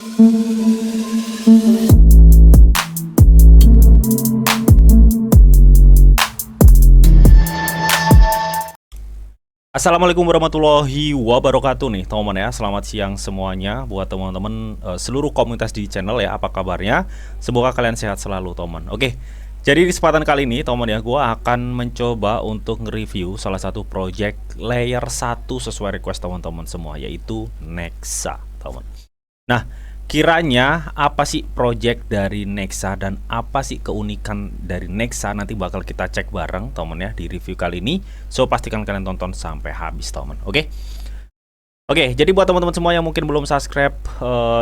Assalamualaikum warahmatullahi wabarakatuh nih teman-teman ya. Selamat siang semuanya buat teman-teman seluruh komunitas di channel ya. Apa kabarnya? Semoga kalian sehat selalu teman. Oke, jadi di kesempatan kali ini teman ya, gue akan mencoba untuk nge-review salah satu project layer 1 sesuai request teman-teman semua, yaitu Nexa teman. Nah, kiranya apa sih project dari Nexa dan apa sih keunikan dari Nexa, nanti bakal kita cek bareng temen ya di review kali ini. So pastikan kalian tonton sampai habis temen. Oke. Jadi buat teman-teman semua yang mungkin belum subscribe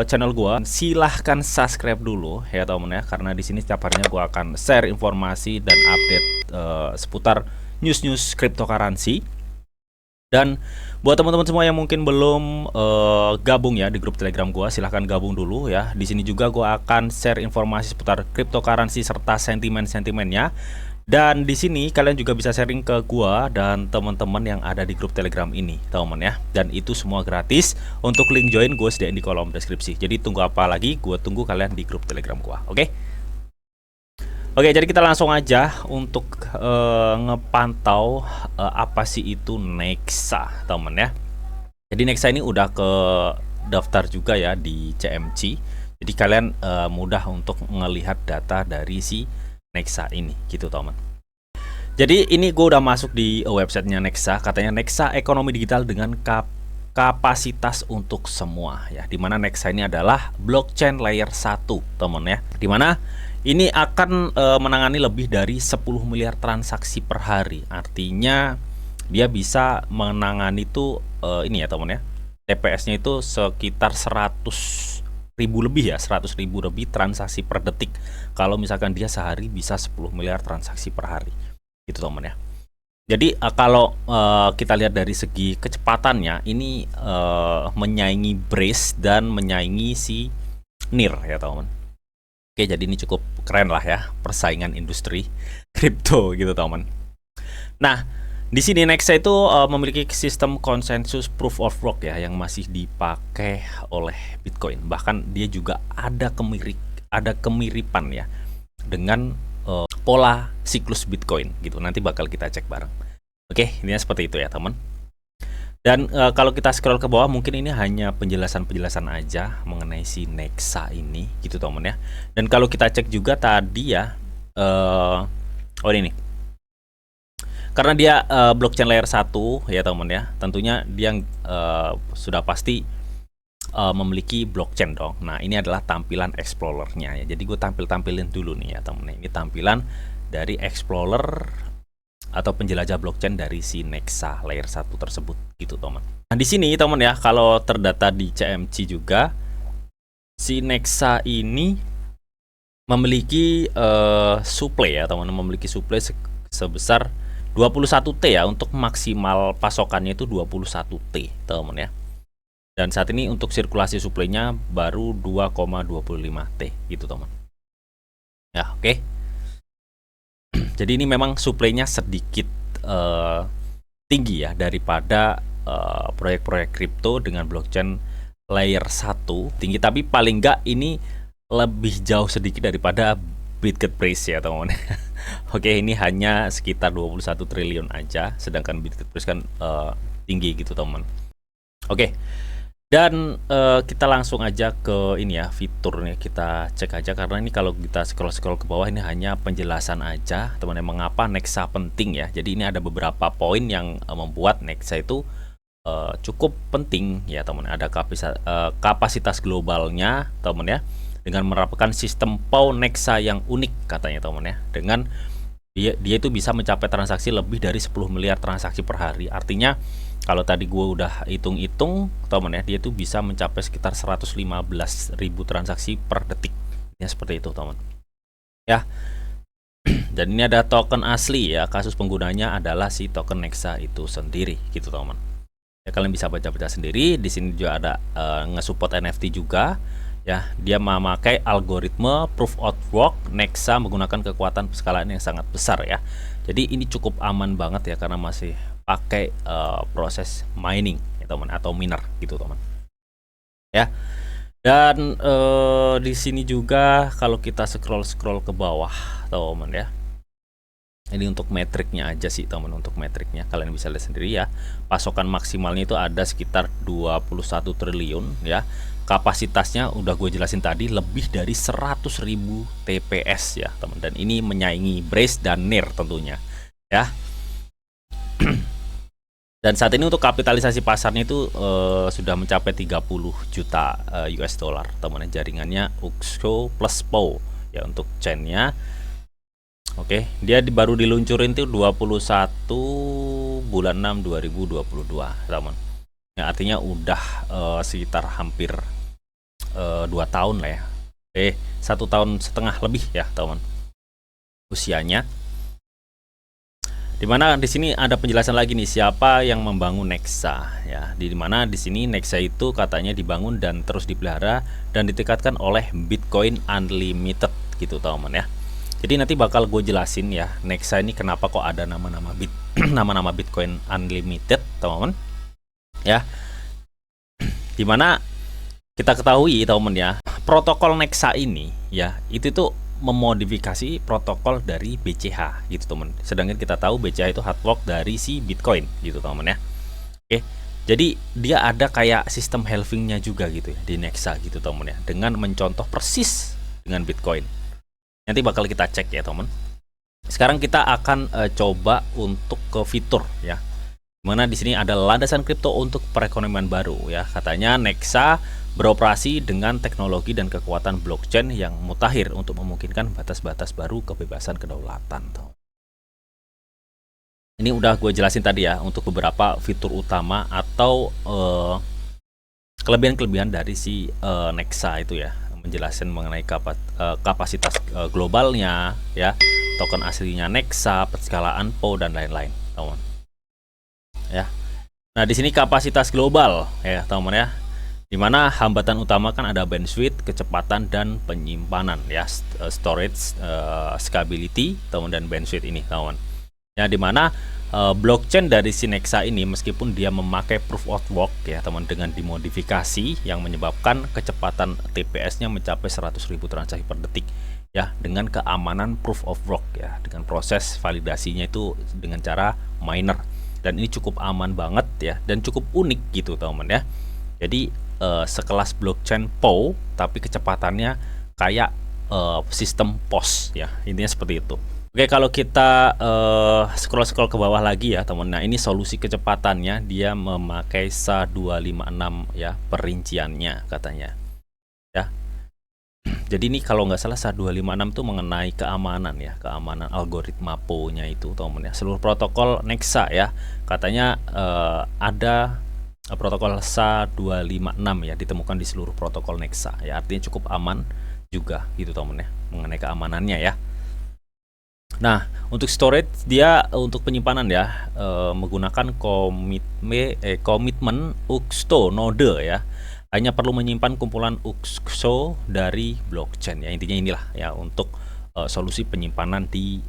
channel gua, silahkan subscribe dulu ya temen ya, karena di sini setiap harinya gua akan share informasi dan update seputar news-news cryptocurrency. Dan buat teman-teman semua yang mungkin belum gabung ya di grup Telegram gua, silahkan gabung dulu ya. Di sini juga gua akan share informasi seputar cryptocurrency serta sentimen-sentimennya. Dan di sini kalian juga bisa sharing ke gua dan teman-teman yang ada di grup Telegram ini, teman ya. Dan itu semua gratis. Untuk link join gue sediain di kolom deskripsi. Jadi tunggu apa lagi? Gua tunggu kalian di grup Telegram gua. Oke, jadi kita langsung aja untuk ngepantau apa sih itu Nexa, temen ya. Jadi Nexa ini udah ke daftar juga ya di CMC. Jadi kalian mudah untuk ngelihat data dari si Nexa ini, gitu teman. Jadi ini gue udah masuk di websitenya Nexa. Katanya Nexa ekonomi digital dengan kapasitas untuk semua ya. Dimana Nexa ini adalah blockchain layer 1, temen ya. Dimana ini akan menangani lebih dari 10 miliar transaksi per hari. Artinya dia bisa menangani itu ini ya teman ya, TPS-nya itu sekitar 100.000 lebih ya, 100.000 lebih transaksi per detik. Kalau misalkan dia sehari bisa 10 miliar transaksi per hari, gitu teman ya. Jadi kalau kita lihat dari segi kecepatannya, ini menyaingi Brace dan menyaingi si NIR ya teman. Oke, jadi ini cukup keren lah ya persaingan industri kripto gitu teman. Nah, di sini Nexa itu memiliki sistem konsensus proof of work ya yang masih dipakai oleh Bitcoin. Bahkan dia juga ada kemiripan ya dengan pola siklus Bitcoin gitu. Nanti bakal kita cek bareng. Oke, ini seperti itu ya teman. Dan kalau kita scroll ke bawah, mungkin ini hanya penjelasan-penjelasan aja mengenai si Nexa ini gitu teman ya. Dan kalau kita cek juga tadi ya, oh ini nih, karena dia blockchain layer 1 ya teman ya, tentunya dia sudah pasti memiliki blockchain dong. Nah ini adalah tampilan explorernya ya. Jadi gue tampilin dulu nih ya teman. Ini tampilan dari explorer atau penjelajah blockchain dari si Nexa layer 1 tersebut gitu teman. Nah di sini teman ya, kalau terdata di CMC juga si Nexa ini memiliki supply ya teman, memiliki supply sebesar 21T ya, untuk maksimal pasokannya itu 21T teman ya. Dan saat ini untuk sirkulasi suplainya baru 2,25T gitu teman ya. Oke. Jadi ini memang suplainya sedikit tinggi ya daripada proyek-proyek kripto dengan blockchain layer 1 tinggi, tapi paling enggak ini lebih jauh sedikit daripada Bitgetprace ya teman. Oke, ini hanya sekitar 21 triliun aja, sedangkan Bitgetprace kan tinggi gitu teman. Oke. Dan kita langsung aja ke ini ya, fiturnya kita cek aja, karena ini kalau kita scroll ke bawah ini hanya penjelasan aja teman, mengapa Nexa penting ya. Jadi ini ada beberapa poin yang membuat Nexa itu cukup penting ya teman. Ada kapasitas globalnya teman ya, dengan menerapkan sistem POW Nexa yang unik katanya teman ya. Dengan dia itu bisa mencapai transaksi lebih dari 10 miliar transaksi per hari. Artinya kalau tadi gue udah hitung-hitung teman ya, dia itu bisa mencapai sekitar 115.000 transaksi per detik ya, seperti itu teman ya. Dan ini ada token asli ya, kasus penggunanya adalah si token Nexa itu sendiri gitu teman ya. Kalian bisa baca-baca sendiri. Di sini juga ada nge-support NFT juga ya. Dia memakai algoritma proof of work Nexa menggunakan kekuatan skalaan yang sangat besar ya. Jadi ini cukup aman banget ya, karena masih pakai proses mining ya teman, atau miner gitu teman ya. Dan di sini juga kalau kita scroll ke bawah, teman ya. Ini untuk metriknya aja sih, teman. Untuk metriknya kalian bisa lihat sendiri ya. Pasokan maksimalnya itu ada sekitar 21 triliun ya. Kapasitasnya udah gue jelasin tadi, lebih dari 100.000 TPS ya, teman. Dan ini menyaingi Brace dan NIR tentunya ya. Dan saat ini untuk kapitalisasi pasarnya itu sudah mencapai 30 juta US dollar, teman. Jaringannya UXO plus PO ya untuk chainnya. Oke, dia baru diluncurin tuh 21 bulan 6 2022, teman. Ya, artinya udah sekitar hampir 2 tahun lah ya. 1 tahun setengah lebih ya, teman. Usianya. Dimana di sini ada penjelasan lagi nih siapa yang membangun Nexa ya. Dimana di sini Nexa itu katanya dibangun dan terus dipelihara dan ditingkatkan oleh Bitcoin Unlimited gitu, teman ya. Jadi nanti bakal gue jelasin ya Nexa ini kenapa kok ada nama-nama nama-nama Bitcoin Unlimited, teman-teman. Ya. Dimana kita ketahui, teman ya, protokol Nexa ini ya, itu tuh memodifikasi protokol dari BCH gitu, teman. Sedangkan kita tahu BCH itu hard fork dari si Bitcoin gitu, teman ya. Oke. Jadi dia ada kayak sistem halvingnya juga gitu ya di Nexa gitu, teman ya, dengan mencontoh persis dengan Bitcoin. Nanti bakal kita cek ya, teman. Sekarang kita akan coba untuk ke fitur ya. Mana di sini ada landasan kripto untuk perekonomian baru ya. Katanya Nexa beroperasi dengan teknologi dan kekuatan blockchain yang mutakhir untuk memungkinkan batas-batas baru kebebasan kedaulatan. Ini udah gue jelasin tadi ya untuk beberapa fitur utama atau kelebihan-kelebihan dari si Nexa itu ya, menjelaskan mengenai kapasitas globalnya ya, token aslinya Nexa, perskalaan PO dan lain-lain, teman. Ya. Nah, di sini kapasitas global ya, teman ya. Dimana hambatan utama kan ada bandwidth, kecepatan dan penyimpanan ya, storage, scalability, teman, dan bandwidth ini, teman. Ya, dimana blockchain dari si Nexa ini meskipun dia memakai proof of work ya, teman, dengan dimodifikasi yang menyebabkan kecepatan TPS-nya mencapai 100.000 transaksi per detik ya, dengan keamanan proof of work ya, dengan proses validasinya itu dengan cara miner. Dan ini cukup aman banget ya, dan cukup unik gitu, teman ya. Jadi sekelas blockchain PO tapi kecepatannya kayak sistem POS ya, intinya seperti itu. Oke, kalau kita scroll ke bawah lagi ya, teman. Nah, ini solusi kecepatannya, dia memakai SHA-256 ya, perinciannya katanya ya. Jadi ini kalau nggak salah SHA-256 tuh mengenai keamanan ya, keamanan algoritma PO-nya itu, teman ya. Seluruh protokol Nexa ya, katanya ada protokol SHA-256 ya, ditemukan di seluruh protokol Nexa ya, artinya cukup aman juga gitu, teman ya, mengenai keamanannya ya. Nah, untuk storage dia untuk penyimpanan ya, menggunakan komitmen UXO node ya. Hanya perlu menyimpan kumpulan UXO dari blockchain ya, intinya inilah ya untuk solusi penyimpanan di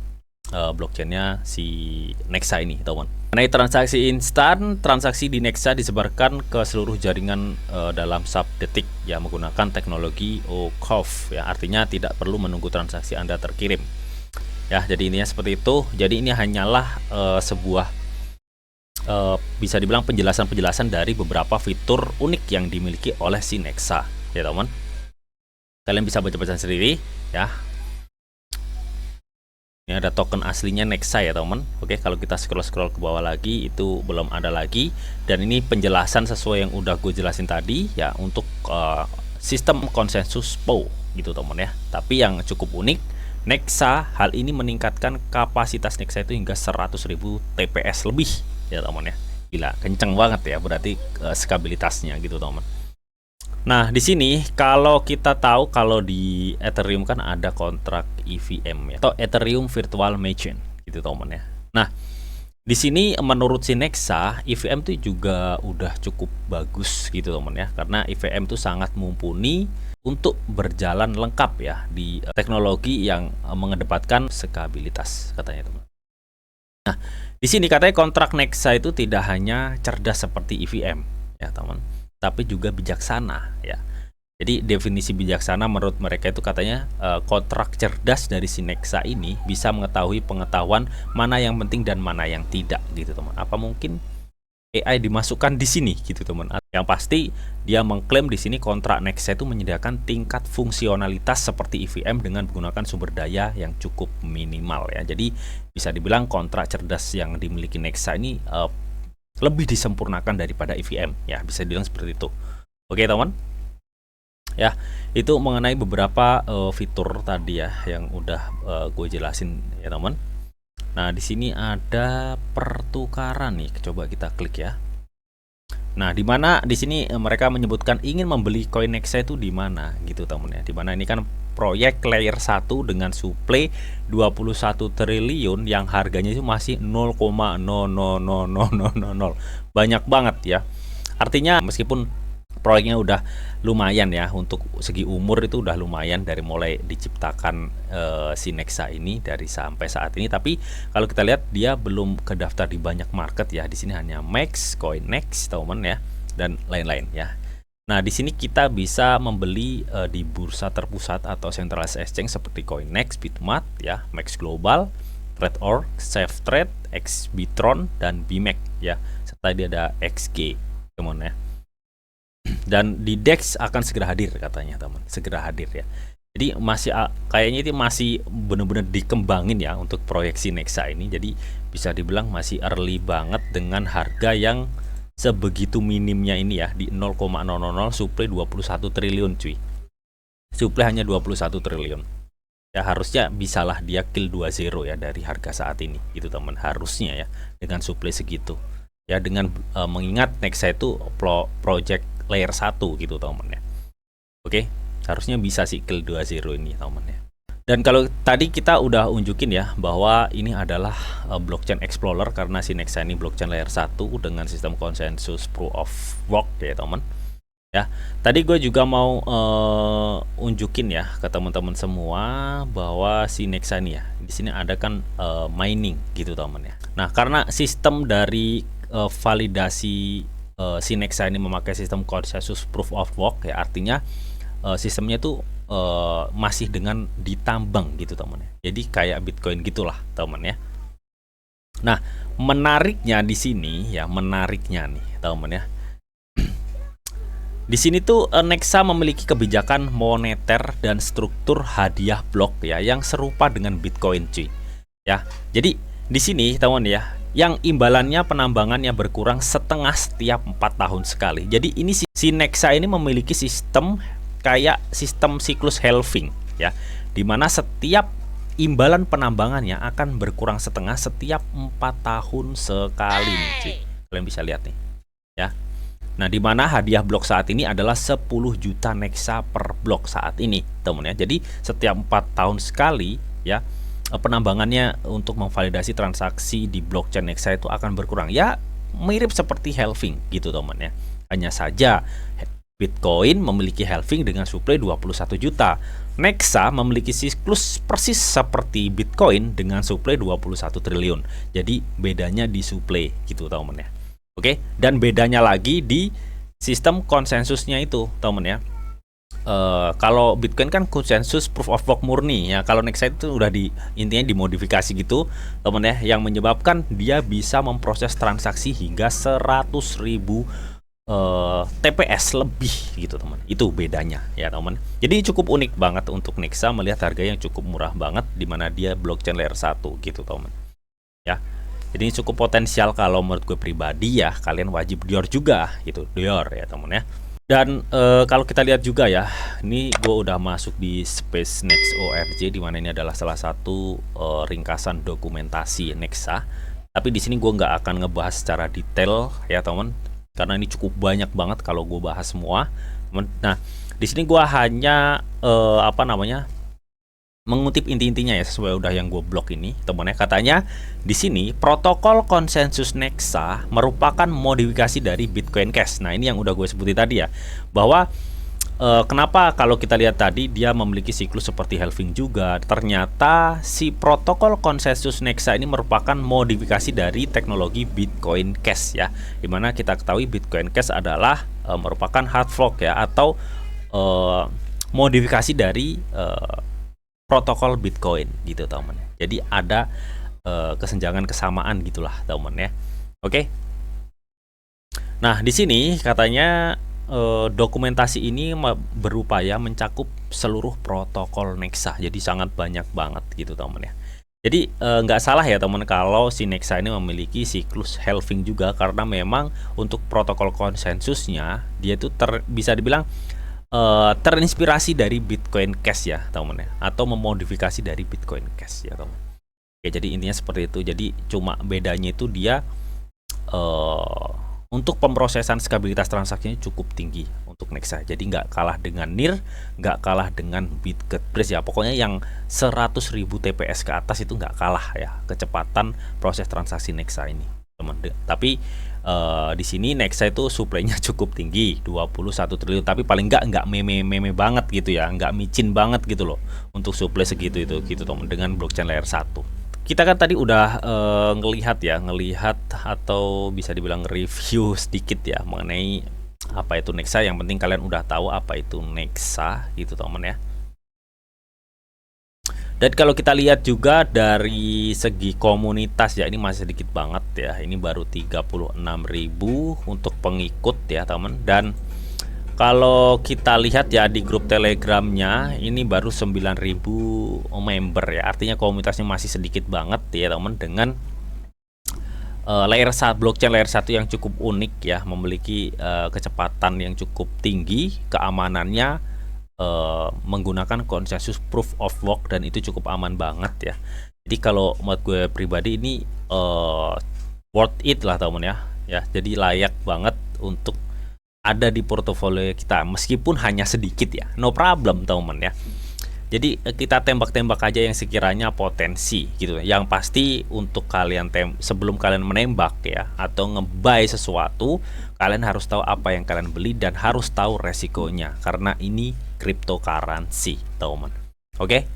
blockchainnya si Nexa ini, teman. Mengenai transaksi instan, transaksi di Nexa disebarkan ke seluruh jaringan dalam detik ya, menggunakan teknologi OAuth ya, artinya tidak perlu menunggu transaksi Anda terkirim ya. Jadi intinya seperti itu. Jadi ini hanyalah sebuah bisa dibilang penjelasan-penjelasan dari beberapa fitur unik yang dimiliki oleh si Nexa ya, teman. Kalian bisa baca-baca sendiri ya. Ini ada token aslinya Nexa ya, teman. Oke, kalau kita scroll ke bawah lagi itu belum ada lagi. Dan ini penjelasan sesuai yang udah gue jelasin tadi ya, untuk sistem konsensus PO gitu, teman ya. Tapi yang cukup unik, Nexa hal ini meningkatkan kapasitas Nexa itu hingga 100.000 TPS lebih ya, teman ya. Gila, kenceng banget ya berarti skabilitasnya gitu, teman. Nah, di sini kalau kita tahu kalau di Ethereum kan ada kontrak EVM ya, atau Ethereum Virtual Machine gitu, teman ya. Nah, di sini menurut si Nexa, EVM itu juga udah cukup bagus gitu, teman ya, karena EVM itu sangat mumpuni untuk berjalan lengkap ya di teknologi yang mengedepankan skabilitas katanya, teman. Nah, di sini katanya kontrak Nexa itu tidak hanya cerdas seperti EVM ya, teman, tapi juga bijaksana ya. Jadi definisi bijaksana menurut mereka itu katanya kontrak cerdas dari si Nexa ini bisa mengetahui pengetahuan mana yang penting dan mana yang tidak gitu teman. Apa mungkin AI dimasukkan di sini gitu teman? Yang pasti dia mengklaim di sini kontrak Nexa itu menyediakan tingkat fungsionalitas seperti EVM dengan menggunakan sumber daya yang cukup minimal ya. Jadi bisa dibilang kontrak cerdas yang dimiliki Nexa ini lebih disempurnakan daripada EVM ya, bisa dibilang seperti itu. Oke teman. Ya, itu mengenai beberapa fitur tadi ya yang udah gue jelasin ya teman. Nah, di sini ada pertukaran nih. Coba kita klik ya. Nah, di mana di sini mereka menyebutkan ingin membeli koin Nexa itu di mana gitu teman ya. Di mana ini kan proyek layer 1 dengan suplai 21 triliun yang harganya itu masih 0,000000. Banyak banget ya. Artinya meskipun proyeknya udah lumayan ya, untuk segi umur itu udah lumayan dari mulai diciptakan si Nexa ini dari sampai saat ini, tapi kalau kita lihat dia belum kedaftar di banyak market ya. Di sini hanya Max, Coinex, teman ya, dan lain-lain ya. Nah, di sini kita bisa membeli di bursa terpusat atau centralized exchange seperti Coinex, Bitmart ya, Max Global, Trade.org, SafeTrade, Xbitron dan BMEX ya. Serta dia ada XG, teman ya. Dan di DEX akan segera hadir katanya teman, segera hadir ya. Jadi masih kayaknya itu masih benar-benar dikembangin ya untuk proyeksi Nexa ini. Jadi bisa dibilang masih early banget dengan harga yang sebegitu minimnya ini ya, di 0,000 suplai 21 triliun cuy. Suplai hanya 21 triliun. Ya harusnya bisalah dia kill 2-0 ya dari harga saat ini gitu teman, harusnya ya dengan suplai segitu. Ya dengan mengingat Nexa itu project layer 1 gitu teman ya. Oke, harusnya bisa sih kill 2-0 ini teman ya. Dan kalau tadi kita udah unjukin ya bahwa ini adalah blockchain explorer karena si Nexa ini blockchain layer 1 dengan sistem konsensus proof of work ya teman. Ya, tadi gue juga mau unjukin ya ke teman-teman semua bahwa si Nexa ini ya, di sini ada kan mining gitu teman ya. Nah, karena sistem dari validasi si Nexa ini memakai sistem konsensus proof of work ya, artinya sistemnya itu masih dengan ditambang gitu teman ya. Jadi kayak Bitcoin gitulah teman ya. Nah, menariknya di sini ya, menariknya nih teman ya. Di sini tuh Nexa memiliki kebijakan moneter dan struktur hadiah blok ya yang serupa dengan Bitcoin cuy. Ya. Jadi di sini teman ya, yang imbalannya penambangannya berkurang setengah setiap 4 tahun sekali. Jadi ini si Nexa ini memiliki sistem kayak sistem siklus halving ya, dimana setiap imbalan penambangannya akan berkurang setengah setiap 4 tahun sekali nih cuy. Kalian bisa lihat nih ya. Nah, dimana hadiah blok saat ini adalah 10 juta Nexa per blok saat ini teman ya. Jadi setiap 4 tahun sekali ya, penambangannya untuk memvalidasi transaksi di blockchain Nexa itu akan berkurang ya, mirip seperti halving gitu teman ya. Hanya saja Bitcoin memiliki halving dengan suplai 21 juta. Nexa memiliki siklus persis seperti Bitcoin dengan suplai 21 triliun. Jadi bedanya di suplai gitu teman ya. Oke, dan bedanya lagi di sistem konsensusnya itu teman ya. Kalau Bitcoin kan konsensus proof of work murni ya. Kalau Nexa itu udah intinya dimodifikasi gitu teman ya, yang menyebabkan dia bisa memproses transaksi hingga 100.000 TPS lebih gitu teman. Itu bedanya ya teman. Jadi cukup unik banget untuk Nexa, melihat harga yang cukup murah banget dimana dia blockchain layer 1 gitu teman ya. Jadi ini cukup potensial kalau menurut gue pribadi ya. Kalian wajib Dior juga gitu, Dior ya teman ya. Dan kalau kita lihat juga ya, ini gue udah masuk di Space Next ORJ, di mana ini adalah salah satu ringkasan dokumentasi Nexa. Tapi di sini gue nggak akan ngebahas secara detail ya teman, karena ini cukup banyak banget kalau gue bahas semua. Nah, di sini gue hanya mengutip inti-intinya ya, sesuai udah yang gue blog ini teman ya. Katanya di sini protokol konsensus Nexa merupakan modifikasi dari Bitcoin Cash. Nah, ini yang udah gue sebutin tadi ya, bahwa kenapa kalau kita lihat tadi dia memiliki siklus seperti halving juga. Ternyata si protokol konsensus Nexa ini merupakan modifikasi dari teknologi Bitcoin Cash ya, dimana kita ketahui Bitcoin Cash adalah merupakan hard fork ya, atau eh, modifikasi dari protokol Bitcoin gitu teman. Jadi ada kesenjangan kesamaan gitulah teman ya. Oke. Nah, di sini katanya dokumentasi ini berupaya mencakup seluruh protokol Nexa. Jadi sangat banyak banget gitu teman ya. Jadi nggak salah ya teman kalau si Nexa ini memiliki siklus halving juga, karena memang untuk protokol konsensusnya dia itu bisa dibilang terinspirasi dari Bitcoin Cash ya teman ya, atau memodifikasi dari Bitcoin Cash ya teman. Oke, jadi intinya seperti itu. Jadi cuma bedanya itu dia untuk pemrosesan stabilitas transaksinya cukup tinggi untuk Nexa. Jadi nggak kalah dengan NIR, nggak kalah dengan Bitgetpress ya. Pokoknya yang 100.000 TPS ke atas itu nggak kalah ya kecepatan proses transaksi Nexa ini, teman. Tapi di sini Nexa itu suplainya cukup tinggi, 21 triliun. Tapi paling nggak meme banget gitu ya, nggak micin banget gitu loh untuk suplai segitu itu gitu teman, dengan blockchain layer 1. Kita kan tadi udah ngelihat atau bisa dibilang review sedikit ya mengenai apa itu Nexa. Yang penting kalian udah tahu apa itu Nexa gitu teman ya. Dan kalau kita lihat juga dari segi komunitas ya, ini masih sedikit banget ya. Ini baru 36.000 untuk pengikut ya teman. Dan kalau kita lihat ya di grup Telegramnya ini baru 9.000 member ya. Artinya komunitasnya masih sedikit banget ya teman, dengan blockchain layer 1 yang cukup unik ya, memiliki kecepatan yang cukup tinggi, keamanannya menggunakan konsensus proof of work, dan itu cukup aman banget ya. Jadi kalau menurut gue pribadi ini worth it lah teman ya. Jadi layak banget untuk ada di portofolio kita, meskipun hanya sedikit ya, no problem teman ya. Jadi kita tembak-tembak aja yang sekiranya potensi gitu. Yang pasti untuk kalian sebelum kalian menembak ya atau nge-buy sesuatu, kalian harus tahu apa yang kalian beli dan harus tahu resikonya, karena ini cryptocurrency teman. Oke,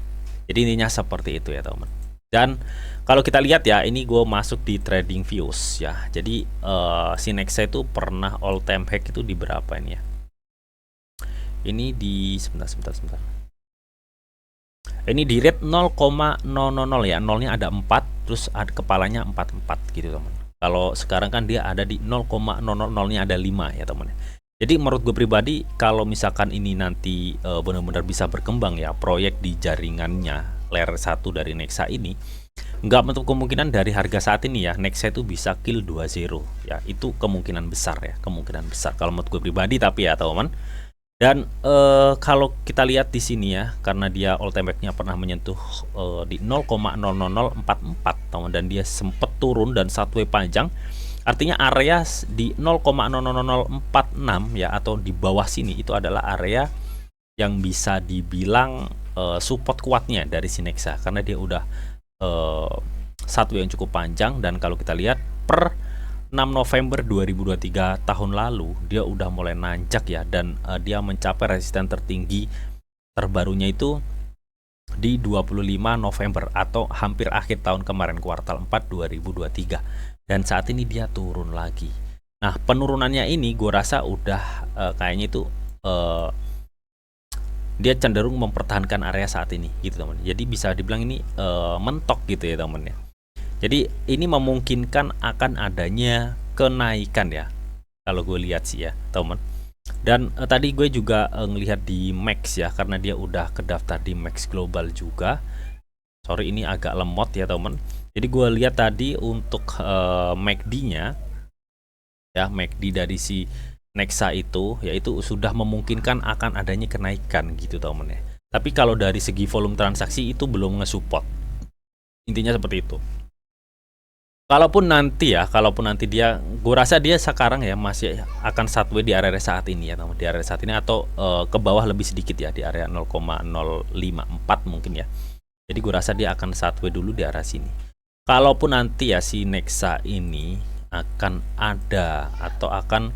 jadi intinya seperti itu ya teman. Dan kalau kita lihat ya, ini gue masuk di trading views ya. Jadi si Nexa itu pernah all time high itu di berapa ini ya? Ini di sebentar. Ini di rate 0,000 ya, nolnya ada 4, terus ada kepalanya 44 gitu teman. Kalau sekarang kan dia ada di 0,000-nya ada 5 ya teman. Jadi menurut gue pribadi, kalau misalkan ini nanti benar-benar bisa berkembang ya proyek di jaringannya layer 1 dari Nexa ini, nggak menutup kemungkinan dari harga saat ini ya Nexa itu bisa kill 2.0 ya. Itu kemungkinan besar ya, kemungkinan besar kalau menurut gue pribadi. Tapi ya teman, dan kalau kita lihat di sini ya, karena dia all time back-nya pernah menyentuh di 0,00044 teman, dan dia sempat turun dan satu panjang. Artinya area di 0,00046 ya, atau di bawah sini itu adalah area yang bisa dibilang support kuatnya dari si Nexa, karena dia udah satu yang cukup panjang. Dan kalau kita lihat per 6 November 2023 tahun lalu dia udah mulai nanjak ya, dan dia mencapai resisten tertinggi terbarunya itu di 25 November atau hampir akhir tahun kemarin, kuartal 4 2023, dan saat ini dia turun lagi. Nah, penurunannya ini gue rasa udah kayaknya itu dia cenderung mempertahankan area saat ini gitu teman. Jadi bisa dibilang ini mentok gitu ya teman ya. Jadi ini memungkinkan akan adanya kenaikan ya, kalau gue lihat sih ya teman. Dan tadi gue juga ngelihat di Max ya, karena dia udah kedaftar di Max Global juga. Sorry ini agak lemot ya teman. Jadi gue lihat tadi untuk MACD-nya ya, MACD dari si Nexa itu yaitu sudah memungkinkan akan adanya kenaikan gitu teman ya. Tapi kalau dari segi volume transaksi itu belum nge-support. Intinya seperti itu. Kalaupun nanti dia, gue rasa dia sekarang ya masih akan sideways di area saat ini ya teman, di area saat ini, atau ke bawah lebih sedikit ya, di area 0,054 mungkin ya. Jadi gue rasa dia akan sideways dulu di area sini. Kalaupun nanti ya si Nexa ini akan ada atau akan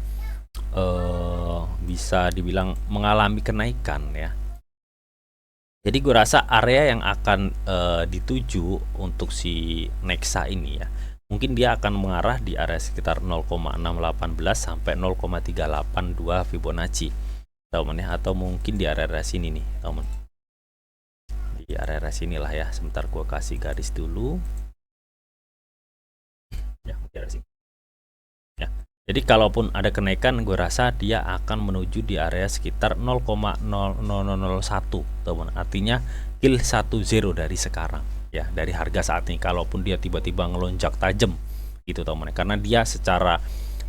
bisa dibilang mengalami kenaikan ya. Jadi gue rasa area yang akan dituju untuk si Nexa ini ya, mungkin dia akan mengarah di area sekitar 0,618 sampai 0,382 Fibonacci. teman ya, atau mungkin di area sini nih teman, di area sinilah ya. Sebentar gua kasih garis dulu ya, di area sini ya. Jadi kalaupun ada kenaikan, gue rasa dia akan menuju di area sekitar 0,00001 teman, artinya kill 10 dari sekarang ya, dari harga saat ini. Kalaupun dia tiba-tiba ngelonjak tajam gitu teman, karena dia secara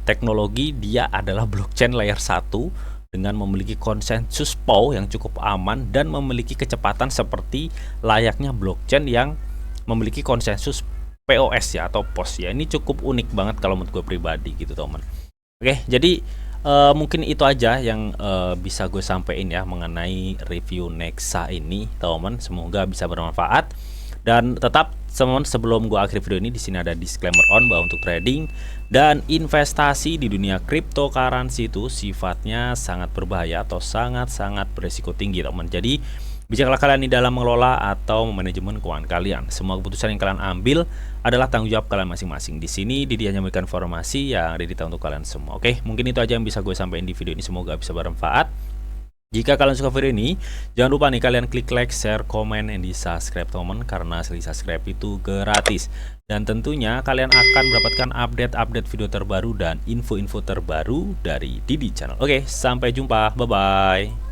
teknologi dia adalah blockchain layer 1 dengan memiliki konsensus POW yang cukup aman dan memiliki kecepatan seperti layaknya blockchain yang memiliki konsensus POS ya, atau POS ya. Ini cukup unik banget kalau menurut gue pribadi gitu teman. Oke, jadi mungkin itu aja yang bisa gue sampaikan ya mengenai review Nexa ini teman. Semoga bisa bermanfaat. Dan tetap teman, sebelum gue akhir video ini, di sini ada disclaimer on bahwa untuk trading dan investasi di dunia cryptocurrency itu sifatnya sangat berbahaya atau sangat-sangat berisiko tinggi teman. Jadi bijaklah kalian di dalam mengelola atau manajemen keuangan kalian. Semua keputusan yang kalian ambil adalah tanggung jawab kalian masing-masing. Di sini Didi hanya memberikan informasi yang ada di tangan untuk kalian semua. Oke, mungkin itu aja yang bisa gue sampaikan di video ini. Semoga bisa bermanfaat. Jika kalian suka video ini, jangan lupa nih kalian klik like, share, komen, dan di subscribe teman, karena sekali subscribe itu gratis. Dan tentunya kalian akan mendapatkan update-update video terbaru dan info-info terbaru dari Didi Channel. Oke, sampai jumpa. Bye-bye.